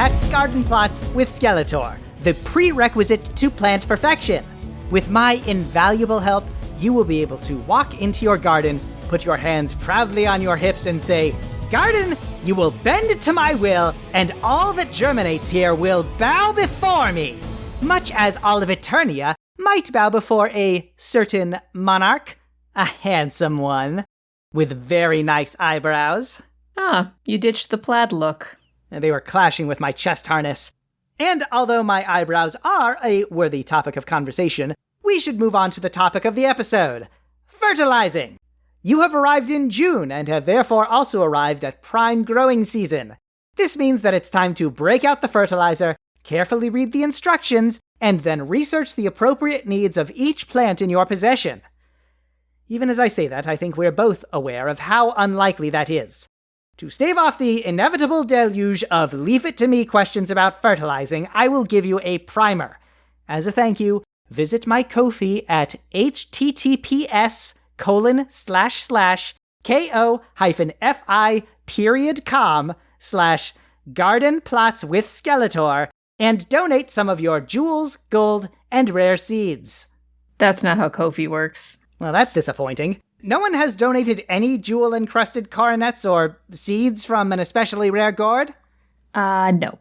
at Garden Plots with Skeletor, the prerequisite to plant perfection. With my invaluable help, you will be able to walk into your garden, put your hands proudly on your hips and say, "Garden, you will bend to my will, and all that germinates here will bow before me," much as all of Eternia might bow before a certain monarch, a handsome one, with very nice eyebrows. Ah, you ditched the plaid look. They were clashing with my chest harness. And although my eyebrows are a worthy topic of conversation, we should move on to the topic of the episode: fertilizing. You have arrived in June and have therefore also arrived at prime growing season. This means that it's time to break out the fertilizer, carefully read the instructions, and then research the appropriate needs of each plant in your possession. Even as I say that, I think we're both aware of how unlikely that is. To stave off the inevitable deluge of leave it to me questions about fertilizing, I will give you a primer. As a thank you, visit my Ko-fi at https://ko-fi.com/gardenplotswithskeletor and donate some of your jewels, gold, and rare seeds. That's not how Ko-fi works. Well, that's disappointing. No one has donated any jewel-encrusted coronets or seeds from an especially rare gourd? No.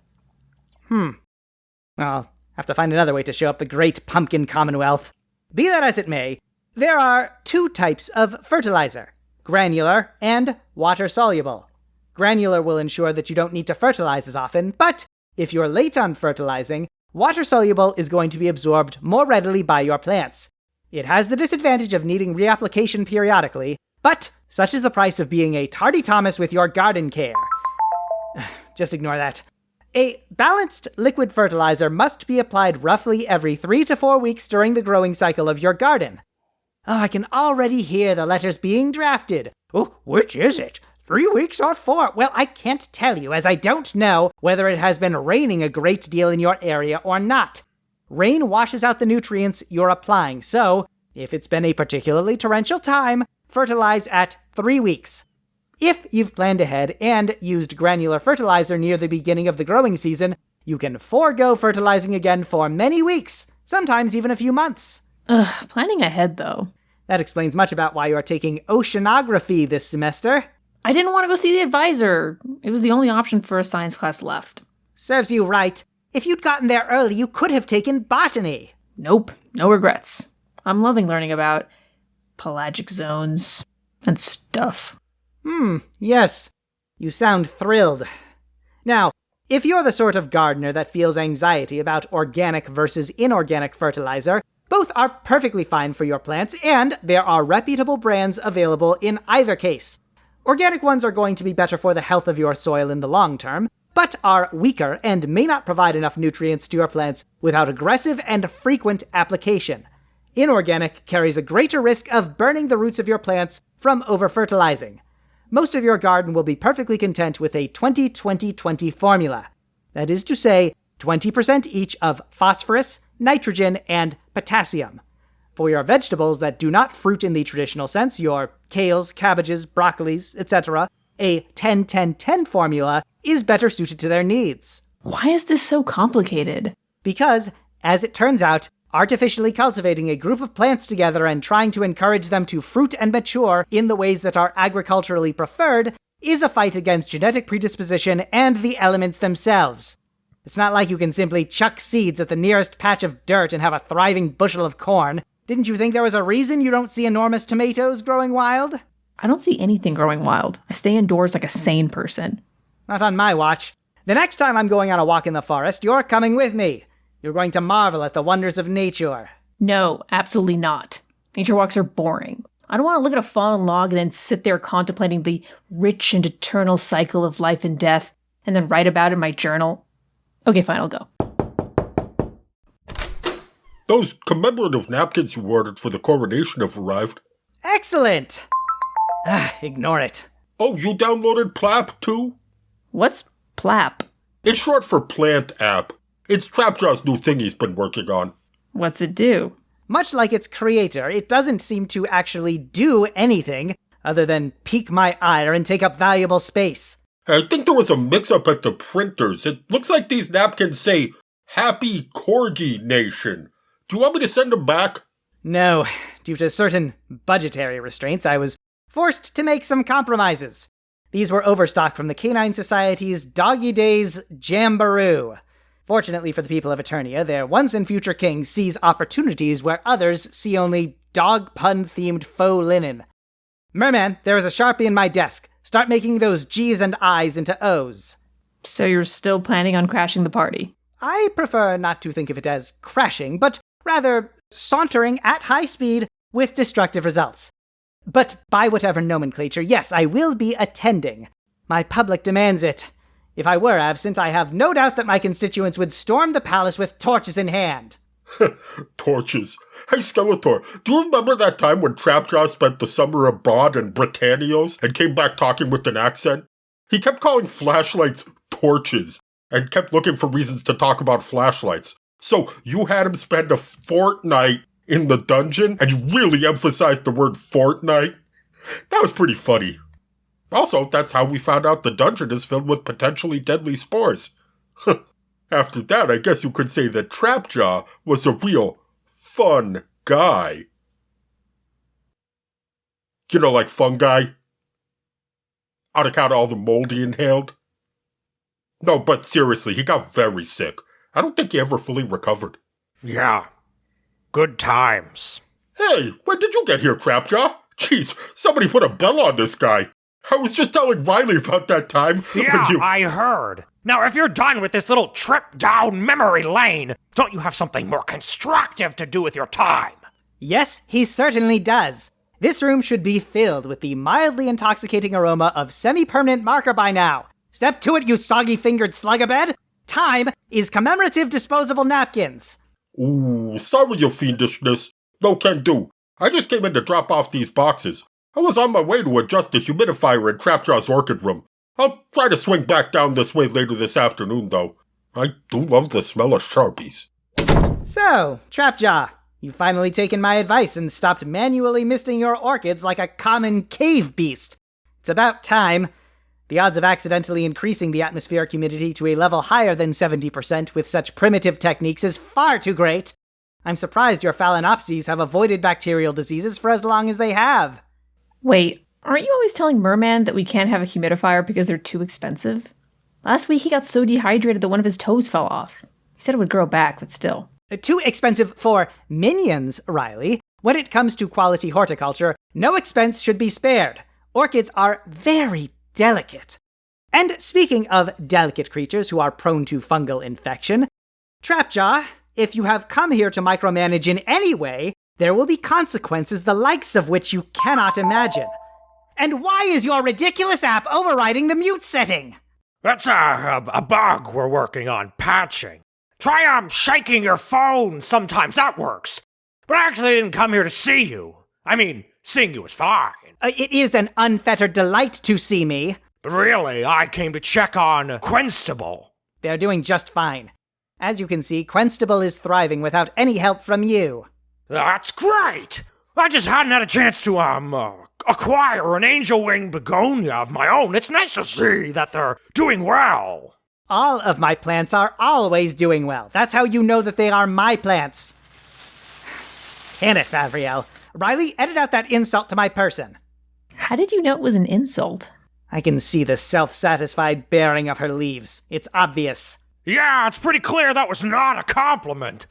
I'll have to find another way to show up the great pumpkin commonwealth. Be that as it may, there are two types of fertilizer: granular and water-soluble. Granular will ensure that you don't need to fertilize as often, but if you're late on fertilizing, water-soluble is going to be absorbed more readily by your plants. It has the disadvantage of needing reapplication periodically, but such is the price of being a tardy Thomas with your garden care. Just ignore that. A balanced liquid fertilizer must be applied roughly every 3 to 4 weeks during the growing cycle of your garden. Oh, I can already hear the letters being drafted. Oh, which is it? 3 weeks or 4? Well, I can't tell you, as I don't know whether it has been raining a great deal in your area or not. Rain washes out the nutrients you're applying, so if it's been a particularly torrential time, fertilize at 3 weeks. If you've planned ahead and used granular fertilizer near the beginning of the growing season, you can forego fertilizing again for many weeks, sometimes even a few months. Planning ahead, though. That explains much about why you're taking oceanography this semester. I didn't want to go see the advisor. It was the only option for a science class left. Serves you right. If you'd gotten there early, you could have taken botany. Nope, no regrets. I'm loving learning about pelagic zones and stuff. Yes. You sound thrilled. Now, if you're the sort of gardener that feels anxiety about organic versus inorganic fertilizer, both are perfectly fine for your plants, and there are reputable brands available in either case. Organic ones are going to be better for the health of your soil in the long term, but are weaker and may not provide enough nutrients to your plants without aggressive and frequent application. Inorganic carries a greater risk of burning the roots of your plants from over-fertilizing. Most of your garden will be perfectly content with a 20-20-20 formula. That is to say, 20% each of phosphorus, nitrogen, and potassium. For your vegetables that do not fruit in the traditional sense, your kales, cabbages, broccolis, etc., a 10-10-10 formula is better suited to their needs. Why is this so complicated? Because, as it turns out, artificially cultivating a group of plants together and trying to encourage them to fruit and mature in the ways that are agriculturally preferred is a fight against genetic predisposition and the elements themselves. It's not like you can simply chuck seeds at the nearest patch of dirt and have a thriving bushel of corn. Didn't you think there was a reason you don't see enormous tomatoes growing wild? I don't see anything growing wild. I stay indoors like a sane person. Not on my watch. The next time I'm going on a walk in the forest, you're coming with me. You're going to marvel at the wonders of nature. No, absolutely not. Nature walks are boring. I don't want to look at a fallen log and then sit there contemplating the rich and eternal cycle of life and death, and then write about it in my journal. Okay, fine, I'll go. Those commemorative napkins you ordered for the coronation have arrived. Excellent! Ignore it. Oh, you downloaded Plap, too? What's Plap? It's short for Plant App. It's Trapjaw's new thing he's been working on. What's it do? Much like its creator, it doesn't seem to actually do anything other than pique my ire and take up valuable space. I think there was a mix-up at the printers. It looks like these napkins say, Happy Corgi Nation. Do you want me to send them back? No, due to certain budgetary restraints, I was forced to make some compromises. These were overstock from the Canine Society's Doggy Days Jamboree. Fortunately for the people of Eternia, their once and future king sees opportunities where others see only dog pun-themed faux linen. Merman, there is a Sharpie in my desk. Start making those G's and I's into O's. So you're still planning on crashing the party? I prefer not to think of it as crashing, but rather sauntering at high speed with destructive results. But by whatever nomenclature, yes, I will be attending. My public demands it. If I were absent, I have no doubt that my constituents would storm the palace with torches in hand. Torches. Hey, Skeletor, do you remember that time when Trapjaw spent the summer abroad in Britannios and came back talking with an accent? He kept calling flashlights torches and kept looking for reasons to talk about flashlights. So you had him spend a fortnight in the dungeon, and you really emphasized the word fortnight? That was pretty funny. Also, that's how we found out the dungeon is filled with potentially deadly spores. After that, I guess you could say that Trapjaw was a real fun guy. You know, like fungi? On account of all the mold he inhaled? No, but seriously, he got very sick. I don't think he ever fully recovered. Yeah. Good times. Hey, when did you get here, Trapjaw? Jeez, somebody put a bell on this guy. I was just telling Riley about that time. Yeah, I heard. Now, if you're done with this little trip down memory lane, don't you have something more constructive to do with your time? Yes, he certainly does. This room should be filled with the mildly intoxicating aroma of semi-permanent marker by now. Step to it, you soggy-fingered slug-a-bed. Time is commemorative disposable napkins. Ooh, sorry, your fiendishness. No can do. I just came in to drop off these boxes. I was on my way to adjust the humidifier in Trapjaw's orchid room. I'll try to swing back down this way later this afternoon, though. I do love the smell of Sharpies. So, Trapjaw, you've finally taken my advice and stopped manually misting your orchids like a common cave beast. It's about time. The odds of accidentally increasing the atmospheric humidity to a level higher than 70% with such primitive techniques is far too great. I'm surprised your Phalaenopses have avoided bacterial diseases for as long as they have. Wait, aren't you always telling Merman that we can't have a humidifier because they're too expensive? Last week he got so dehydrated that one of his toes fell off. He said it would grow back, but still. Too expensive for minions, Riley. When it comes to quality horticulture, no expense should be spared. Orchids are very delicate. And speaking of delicate creatures who are prone to fungal infection, Trapjaw, if you have come here to micromanage in any way, there will be consequences the likes of which you cannot imagine. And why is your ridiculous app overriding the mute setting? That's a bug we're working on patching. Try shaking your phone sometimes, that works. But I actually didn't come here to see you. I mean, seeing you is fine. It is an unfettered delight to see me. But really, I came to check on Quenstable. They're doing just fine. As you can see, Quenstable is thriving without any help from you. That's great! I just hadn't had a chance to, acquire an angel wing begonia of my own. It's nice to see that they're doing well. All of my plants are always doing well. That's how you know that they are my plants. Can it, Favriel? Riley, edit out that insult to my person. How did you know it was an insult? I can see the self-satisfied bearing of her leaves. It's obvious. Yeah, it's pretty clear that was not a compliment.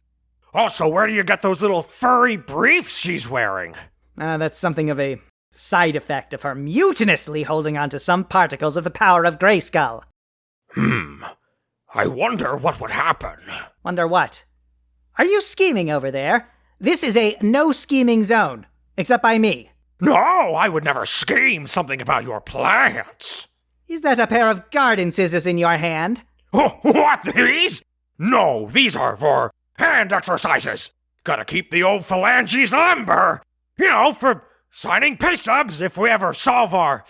Also, where do you get those little furry briefs she's wearing? That's something of a side effect of her mutinously holding on to some particles of the power of Grayskull. I wonder what would happen. Wonder what? Are you scheming over there? This is a no-scheming zone, except by me. No, I would never scheme something about your plants. Is that a pair of garden scissors in your hand? What, these? No, these are for hand exercises. Gotta keep the old phalanges limber. You know, for signing pay stubs if we ever solve our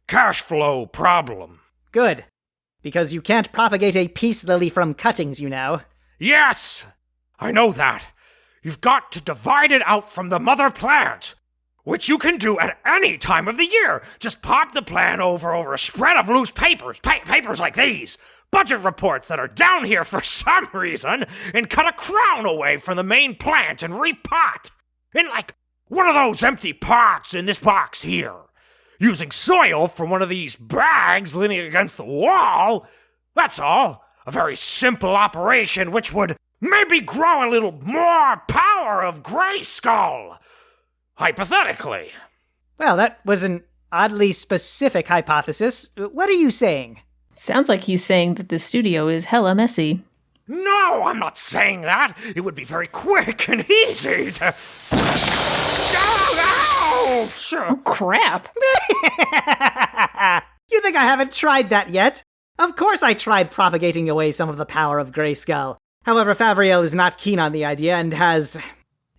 cash flow problem. Good. Because you can't propagate a peace lily from cuttings, you know. Yes! I know that. You've got to divide it out from the mother plant. which you can do at any time of the year. Just pop the plan over a spread of loose papers, papers like these, budget reports that are down here for some reason, and cut a crown away from the main plant and repot. In like one of those empty pots in this box here. Using soil from one of these bags leaning against the wall. That's all. A very simple operation which would maybe grow a little more power of Grayskull. Hypothetically. Well, that was an oddly specific hypothesis. What are you saying? Sounds like he's saying that the studio is hella messy. No, I'm not saying that. It would be very quick and easy to... Ouch! Oh, crap. You think I haven't tried that yet? Of course I tried propagating away some of the power of Grayskull. However, Favriel is not keen on the idea and has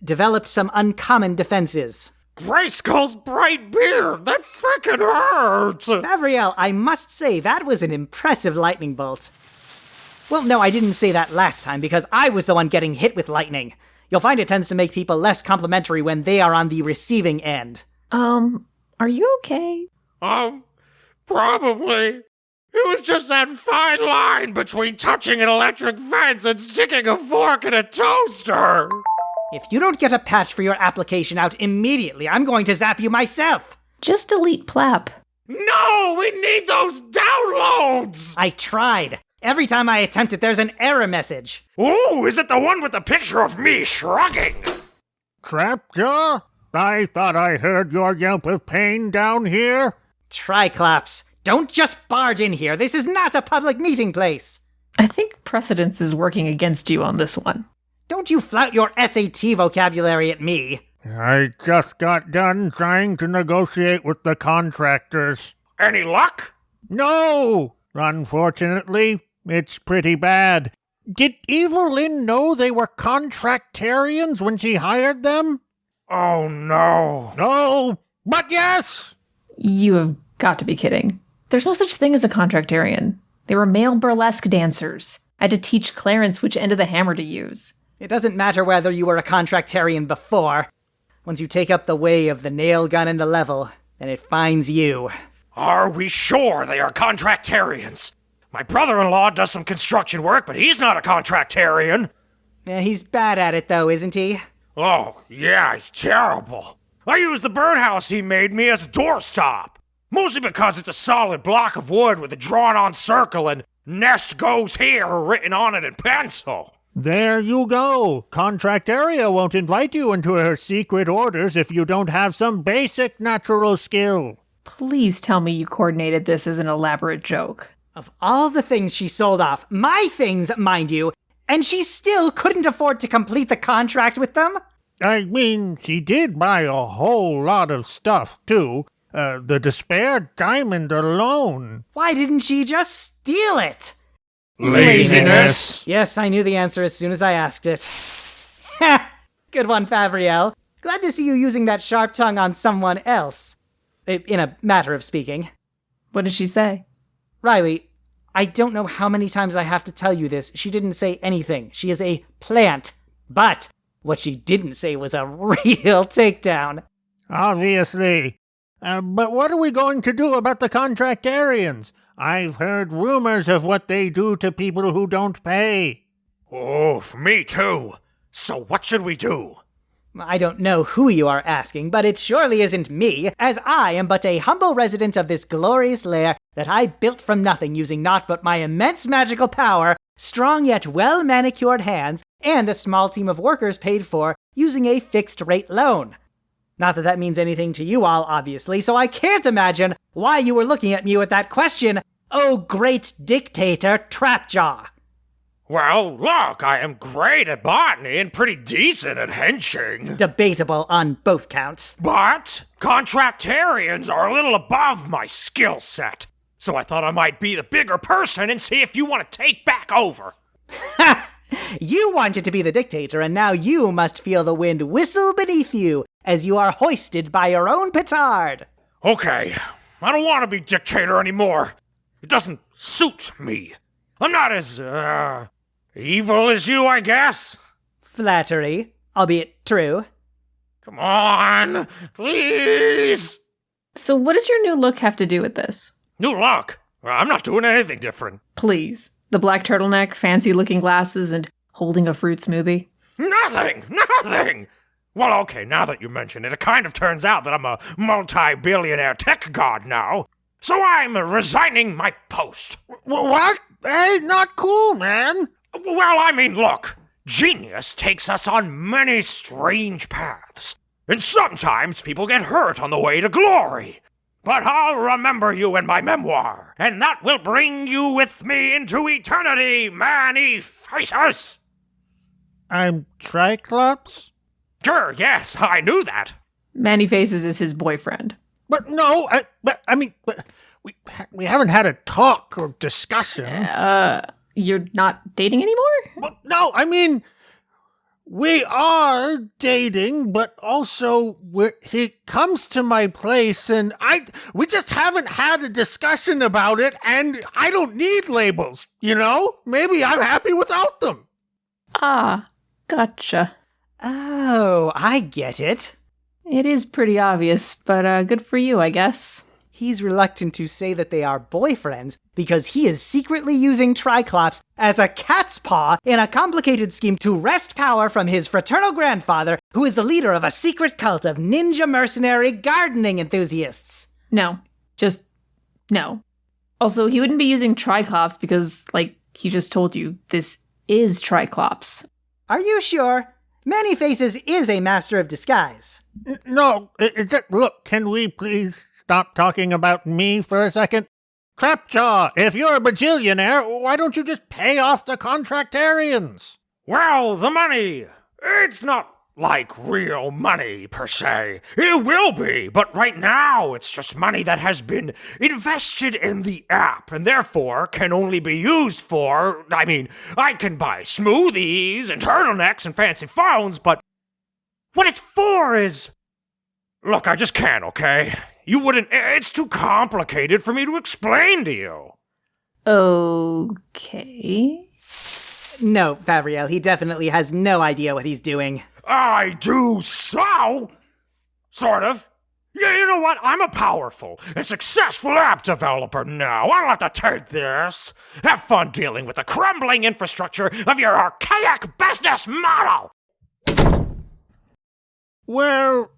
developed some uncommon defenses. Grayskull's bright beard! That frickin' hurts! Favriel, I must say, that was an impressive lightning bolt. Well, no, I didn't say that last time, because I was the one getting hit with lightning. You'll find it tends to make people less complimentary when they are on the receiving end. Are you okay? Probably. It was just that fine line between touching an electric fence and sticking a fork in a toaster. If you don't get a patch for your application out immediately, I'm going to zap you myself. Just delete Plap. No, we need those downloads! I tried. Every time I attempt it, there's an error message. Ooh, is it the one with the picture of me shrugging? Trapjaw? I thought I heard your yelp of pain down here. Triclops, don't just barge in here. This is not a public meeting place. I think precedence is working against you on this one. Don't you flout your SAT vocabulary at me. I just got done trying to negotiate with the contractors. Any luck? No! Unfortunately, it's pretty bad. Did Evelyn know they were contractarians when she hired them? Oh, no. No, but yes! You have got to be kidding. There's no such thing as a contractarian. They were male burlesque dancers. I had to teach Clarence which end of the hammer to use. It doesn't matter whether you were a contractarian before. Once you take up the way of the nail gun and the level, then it finds you. Are we sure they are contractarians? My brother-in-law does some construction work, but he's not a contractarian. He's bad at it, though, isn't he? Oh, yeah, he's terrible. I use the birdhouse he made me as a doorstop. Mostly because it's a solid block of wood with a drawn-on circle and "Nest goes here" written on it in pencil. There you go. Contractaria won't invite you into her secret orders if you don't have some basic natural skill. Please tell me you coordinated this as an elaborate joke. Of all the things she sold off, my things, mind you, and she still couldn't afford to complete the contract with them? I mean, she did buy a whole lot of stuff, too. The Despair Diamond alone. Why didn't she just steal it? Laziness. Yes, I knew the answer as soon as I asked it. Ha! Good one, Favriel. Glad to see you using that sharp tongue on someone else. In a matter of speaking. What did she say? Riley, I don't know how many times I have to tell you this. She didn't say anything. She is a plant. But what she didn't say was a real takedown. Obviously. But what are we going to do about the contractarians? I've heard rumors of what they do to people who don't pay. Oh, me too. So what should we do? I don't know who you are asking, but it surely isn't me, as I am but a humble resident of this glorious lair that I built from nothing using naught but my immense magical power, strong yet well-manicured hands, and a small team of workers paid for using a fixed-rate loan. Not that that means anything to you all, obviously, so I can't imagine why you were looking at me with that question, oh great dictator Trapjaw. Well, look, I am great at botany and pretty decent at henching. Debatable on both counts. But contractarians are a little above my skill set. So I thought I might be the bigger person and see if you want to take back over. Ha! You wanted to be the dictator, and now you must feel the wind whistle beneath you as you are hoisted by your own petard. Okay, I don't want to be dictator anymore. It doesn't suit me. I'm not as, evil as you, I guess. Flattery, albeit true. Come on, please. So what does your new look have to do with this? New look. Well, I'm not doing anything different. Please. The black turtleneck, fancy-looking glasses, and holding a fruit smoothie? Nothing! Well, okay, now that you mention it, it kind of turns out that I'm a multi-billionaire tech god now. So I'm resigning my post. What? Hey, not cool, man. Well, I mean, look. Genius takes us on many strange paths. And sometimes people get hurt on the way to glory. But I'll remember you in my memoir, and that will bring you with me into eternity, many faces! I'm Triclops? Sure, yes, I knew that. Manny Faces is his boyfriend. But no, I mean, we haven't had a talk or discussion. You're not dating anymore? Well, no, I mean, we are dating, but also he comes to my place and we just haven't had a discussion about it, and I don't need labels, you know? Maybe I'm happy without them. Ah, gotcha. Oh, I get it. It is pretty obvious, but good for you, I guess. He's reluctant to say that they are boyfriends because he is secretly using Triclops as a cat's paw in a complicated scheme to wrest power from his fraternal grandfather, who is the leader of a secret cult of ninja mercenary gardening enthusiasts. No. Just no. Also, he wouldn't be using Triclops because, like he just told you, this is Triclops. Are you sure? Manny Faces is a master of disguise. No, look, can we please stop talking about me for a second? Trapjaw, if you're a bajillionaire, why don't you just pay off the contractarians? Well, the money. It's not like real money, per se. It will be, but right now it's just money that has been invested in the app and therefore can only be used for, I can buy smoothies and turtlenecks and fancy phones, but what it's for is... Look, I just can't, okay? You wouldn't... It's too complicated for me to explain to you. Okay. No, Favriel, he definitely has no idea what he's doing. I do so! Sort of. Yeah, you know what? I'm a powerful and successful app developer now. I don't have to take this. Have fun dealing with the crumbling infrastructure of your archaic business model! Well,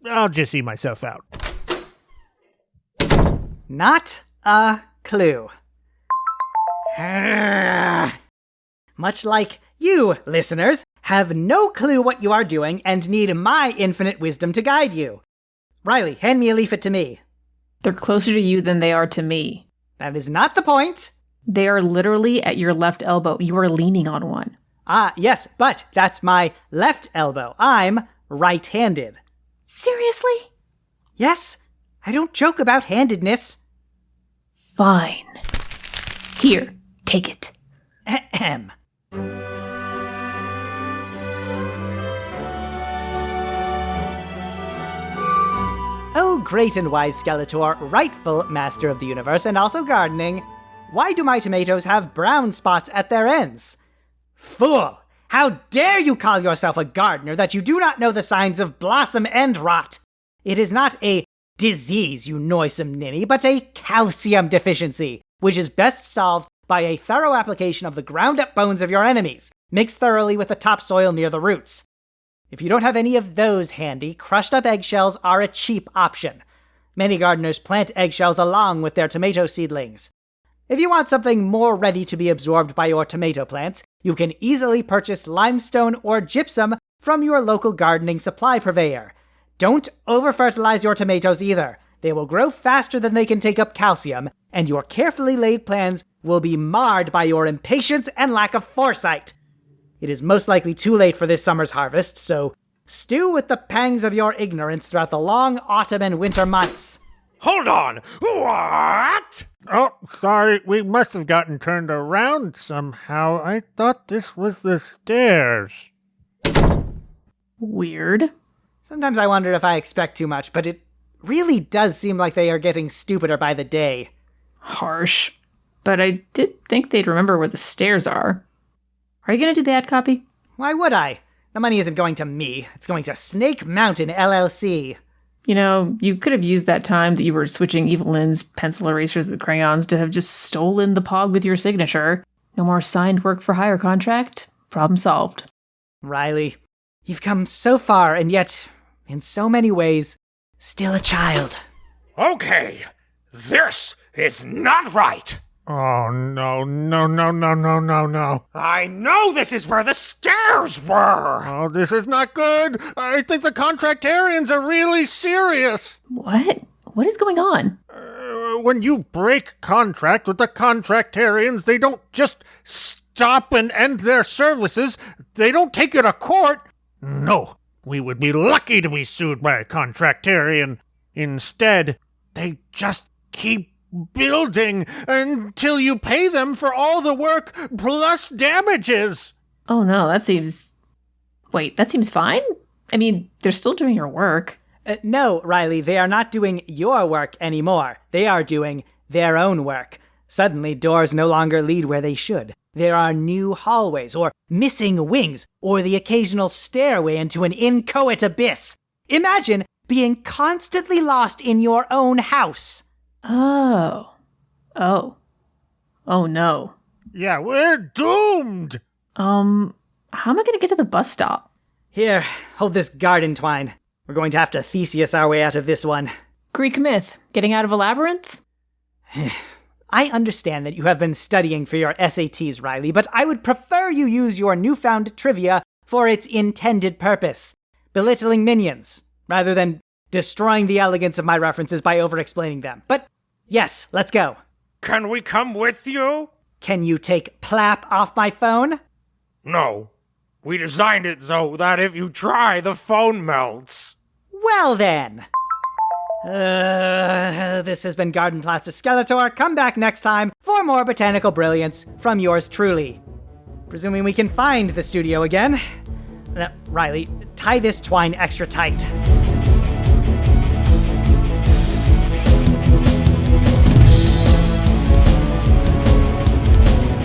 I'll just see myself out. Not a clue. Much like you, listeners, have no clue what you are doing and need my infinite wisdom to guide you. Riley, hand me a leaflet to me. They're closer to you than they are to me. That is not the point. They are literally at your left elbow. You are leaning on one. Ah, yes, but that's my left elbow. I'm right-handed. Seriously? Yes, I don't joke about handedness. Fine. Here, take it. Ahem. Oh, great and wise Skeletor, rightful master of the universe and also gardening. Why do my tomatoes have brown spots at their ends? Fool! How dare you call yourself a gardener that you do not know the signs of blossom and rot? It is not a disease, you noisome ninny, but a calcium deficiency, which is best solved by a thorough application of the ground-up bones of your enemies, mixed thoroughly with the topsoil near the roots. If you don't have any of those handy, crushed-up eggshells are a cheap option. Many gardeners plant eggshells along with their tomato seedlings. If you want something more ready to be absorbed by your tomato plants, you can easily purchase limestone or gypsum from your local gardening supply purveyor. Don't over-fertilize your tomatoes either. They will grow faster than they can take up calcium, and your carefully laid plans will be marred by your impatience and lack of foresight. It is most likely too late for this summer's harvest, so stew with the pangs of your ignorance throughout the long autumn and winter months. Hold on! What? Oh, sorry, we must have gotten turned around somehow. I thought this was the stairs. Weird. Sometimes I wonder if I expect too much, but it really does seem like they are getting stupider by the day. Harsh. But I did think they'd remember where the stairs are. Are you going to do the ad copy? Why would I? The money isn't going to me. It's going to Snake Mountain LLC. You know, you could have used that time that you were switching Evelyn's pencil erasers and crayons to have just stolen the Pog with your signature. No more signed work for hire contract. Problem solved. Riley, you've come so far and yet, in so many ways, still a child. Okay, this is not right. Oh, no. I know this is where the stairs were. Oh, this is not good. I think the contractarians are really serious. What? What is going on? When you break contract with the contractarians, they don't just stop and end their services. They don't take you to court. No, we would be lucky to be sued by a contractarian. Instead, they just keep building until you pay them for all the work plus damages. Oh no, that seems fine? I mean, they're still doing your work. No, Riley, they are not doing your work anymore. They are doing their own work. Suddenly, doors no longer lead where they should. There are new hallways, or missing wings, or the occasional stairway into an inchoate abyss. Imagine being constantly lost in your own house. Oh no. Yeah, we're doomed. How am I gonna get to the bus stop? Here, hold this garden twine. We're going to have to Theseus our way out of this one. Greek myth, getting out of a labyrinth? I understand that you have been studying for your SATs, Riley, but I would prefer you use your newfound trivia for its intended purpose, belittling minions, rather than destroying the elegance of my references by over-explaining them. But yes, let's go. Can we come with you? Can you take Plap off my phone? No. We designed it so that if you try, the phone melts. Well then. This has been Garden Plots with Skeletor. Come back next time for more botanical brilliance from yours truly. Presuming we can find the studio again. Riley, tie this twine extra tight.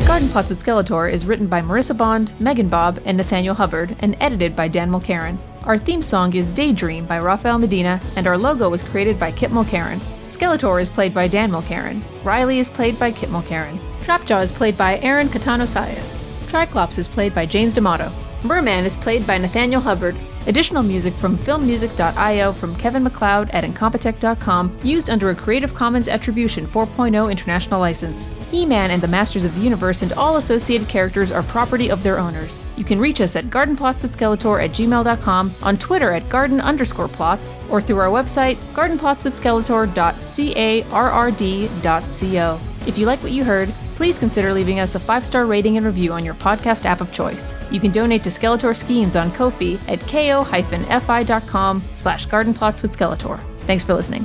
Garden Plots with Skeletor is written by Marissa Bond, Megan Bobb, and Nathaniel Hubbard, and edited by Dan Mulcairn. Our theme song is Daydream by Rafael Medina, and our logo was created by Kip Mulcairn. Skeletor is played by Dan Mulcairn. Riley is played by Kip Mulcairn. Trapjaw is played by Aaron Catano-Sias. Triclops is played by James D'Amato. Merman is played by Nathaniel Hubbard. Additional music from filmmusic.io from Kevin MacLeod at Incompetech.com, used under a Creative Commons Attribution 4.0 international license. He-Man and the Masters of the Universe and all associated characters are property of their owners. You can reach us at gardenplotswithskeletor@gmail.com, on Twitter at garden_plots, or through our website, gardenplotswithskeletor.carrd.co. If you like what you heard, please consider leaving us a 5-star rating and review on your podcast app of choice. You can donate to Skeletor Schemes on Ko-fi at ko-fi.com/gardenplotswithskeletor. Thanks for listening.